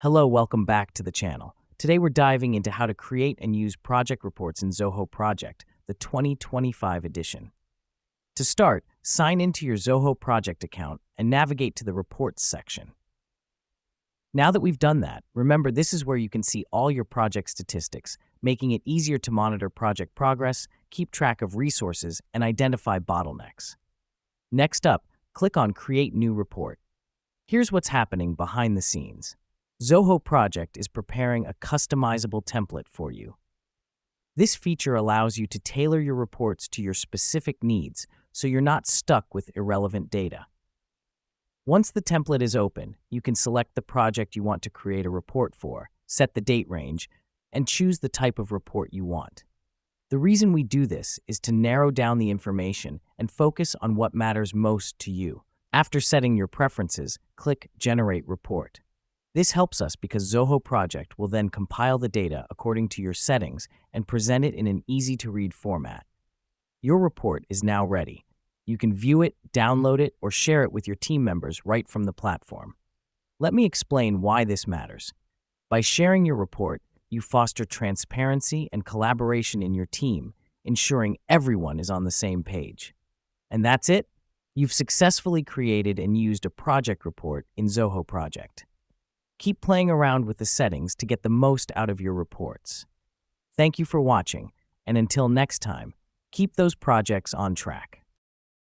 Hello, welcome back to the channel. Today we're diving into how to create and use project reports in Zoho Project, the 2025 edition. To start, sign into your Zoho Project account and navigate to the Reports section. Now that we've done that, remember this is where you can see all your project statistics, making it easier to monitor project progress, keep track of resources, and identify bottlenecks. Next up, click on Create New Report. Here's what's happening behind the scenes. Zoho Project is preparing a customizable template for you. This feature allows you to tailor your reports to your specific needs, so you're not stuck with irrelevant data. Once the template is open, you can select the project you want to create a report for, set the date range, and choose the type of report you want. The reason we do this is to narrow down the information and focus on what matters most to you. After setting your preferences, click Generate Report. This helps us because Zoho Project will then compile the data according to your settings and present it in an easy-to-read format. Your report is now ready. You can view it, download it, or share it with your team members right from the platform. Let me explain why this matters. By sharing your report, you foster transparency and collaboration in your team, ensuring everyone is on the same page. And that's it. You've successfully created and used a project report in Zoho Project. Keep playing around with the settings to get the most out of your reports. Thank you for watching, and until next time, keep those projects on track.